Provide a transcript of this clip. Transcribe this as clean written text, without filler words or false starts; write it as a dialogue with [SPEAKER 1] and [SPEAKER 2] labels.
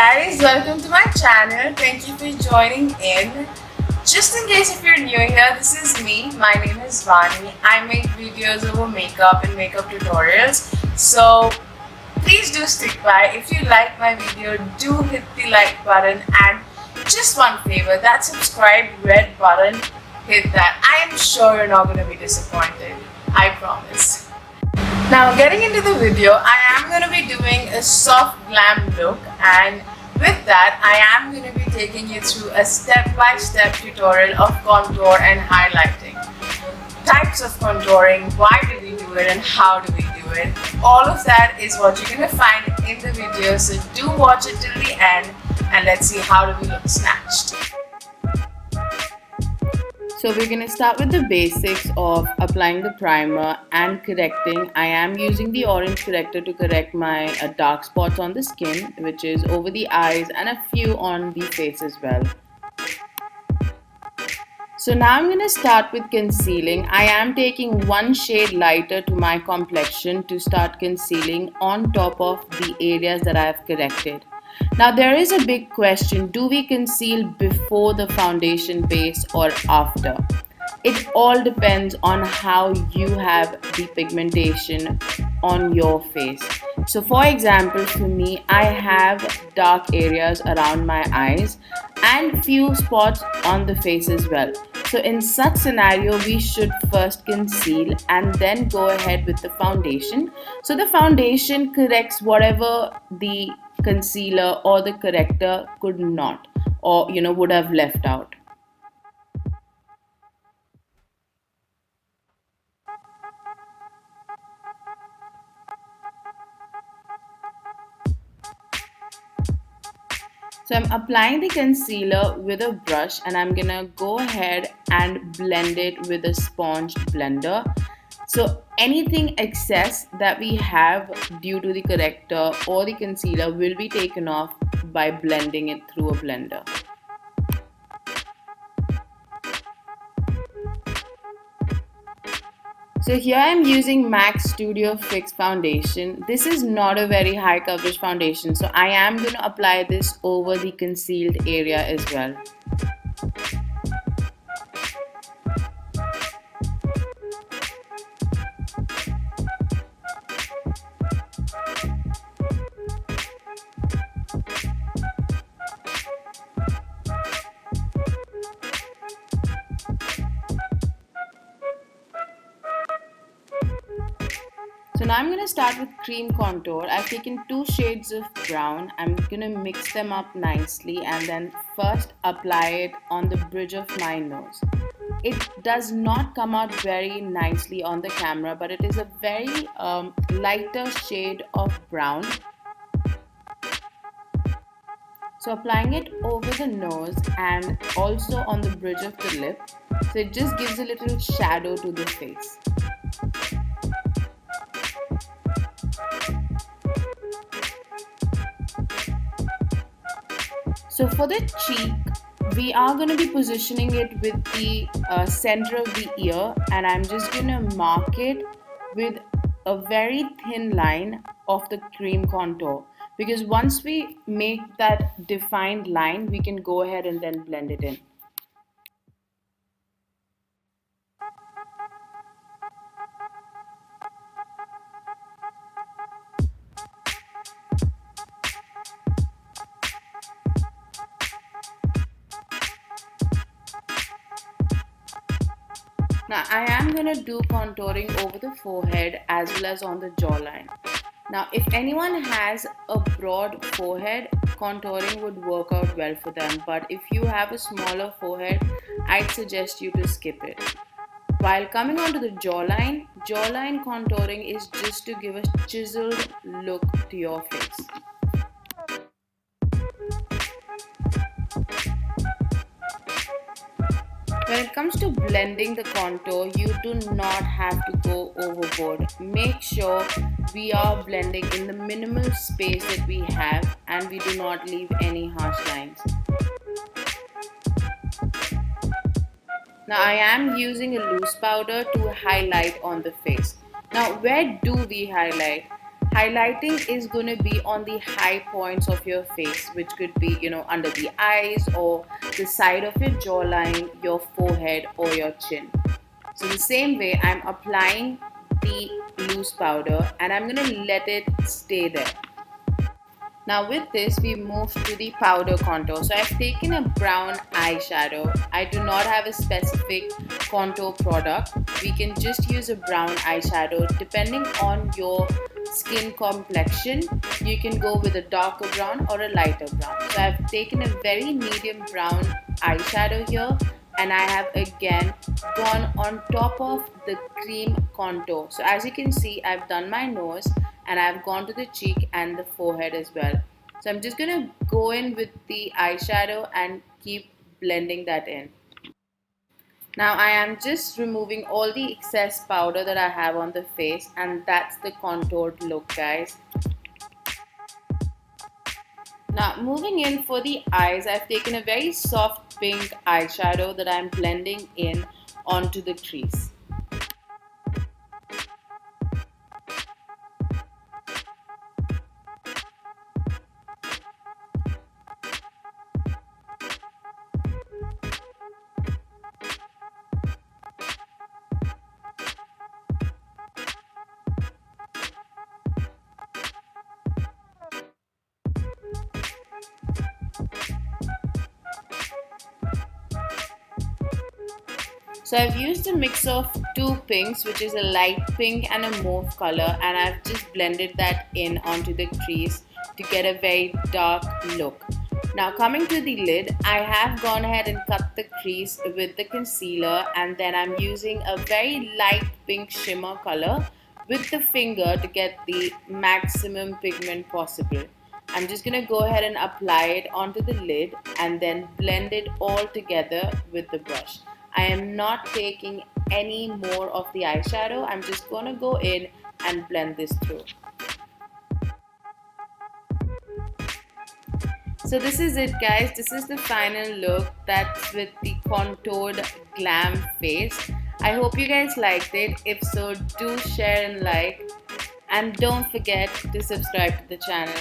[SPEAKER 1] guys, welcome to my channel. Thank you for joining in. Just in case if you're new here, this is me. My name is Vani. I make videos over makeup and makeup tutorials. So please do stick by. If you like my video, do hit the like button and just one favor, that subscribe red button, hit that. I am sure you're not going to be disappointed. I promise. Now getting into the video, I am going to be doing a soft glam look, and with that I am going to be taking you through a step-by-step tutorial of contour and highlighting. Types of contouring, why do we do it and how do we do it. All of that is what you're going to find in the video, so do watch it till the end and let's see how do we look snatched. So we're going to start with the basics of applying the primer and correcting. I am using the orange corrector to correct my dark spots on the skin, which is over the eyes and a few on the face as well. So now I'm going to start with concealing. I am taking one shade lighter to my complexion to start concealing on top of the areas that I have corrected. Now there is a big question, do we conceal before the foundation base or after? It all depends on how you have the pigmentation on your face. So for example, for me, I have dark areas around my eyes and few spots on the face as well. So in such scenario, we should first conceal and then go ahead with the foundation. So the foundation corrects whatever the concealer or the corrector could not, or would have left out. So I'm applying the concealer with a brush and I'm gonna go ahead and blend it with a sponge blender. So anything excess that we have due to the corrector or the concealer will be taken off by blending it through a blender. So here I am using MAC Studio Fix foundation. This is not a very high coverage foundation, so I am going to apply this over the concealed area as well. So now I'm going to start with cream contour. I've taken two shades of brown. I'm going to mix them up nicely and then first apply it on the bridge of my nose. It does not come out very nicely on the camera, but it is a very lighter shade of brown. So applying it over the nose and also on the bridge of the lip. So it just gives a little shadow to the face. So for the cheek, we are going to be positioning it with the center of the ear, and I'm just going to mark it with a very thin line of the cream contour, because once we make that defined line, we can go ahead and then blend it in. Now I am going to do contouring over the forehead as well as on the jawline. Now if anyone has a broad forehead, contouring would work out well for them, but if you have a smaller forehead, I'd suggest you to skip it. While coming on to the jawline contouring is just to give a chiseled look to your face. When it comes to blending the contour, you do not have to go overboard. Make sure we are blending in the minimal space that we have and we do not leave any harsh lines. Now I am using a loose powder to highlight on the face. Now where do we highlight? Highlighting is going to be on the high points of your face, which could be, under the eyes or the side of your jawline, your forehead, or your chin. So, the same way, I'm applying the loose powder and I'm going to let it stay there. Now with this, we move to the powder contour. So I've taken a brown eyeshadow. I do not have a specific contour product. We can just use a brown eyeshadow depending on your skin complexion. You can go with a darker brown or a lighter brown. So I've taken a very medium brown eyeshadow here, and I have again gone on top of the cream contour. So as you can see, I've done my nose and I've gone to the cheek and the forehead as well. So I'm just going to go in with the eyeshadow and keep blending that in. Now I am just removing all the excess powder that I have on the face, and that's the contoured look, guys. Now moving in for the eyes, I've taken a very soft pink eyeshadow that I'm blending in onto the crease. So I've used a mix of two pinks, which is a light pink and a mauve color, and I've just blended that in onto the crease to get a very dark look. Now coming to the lid, I have gone ahead and cut the crease with the concealer, and then I'm using a very light pink shimmer color with the finger to get the maximum pigment possible. I'm just going to go ahead and apply it onto the lid and then blend it all together with the brush. I am not taking any more of the eyeshadow. I'm just going to go in and blend this through. So this is it, guys. This is the final look. That's with the contoured glam face. I hope you guys liked it. If so, do share and like. And don't forget to subscribe to the channel.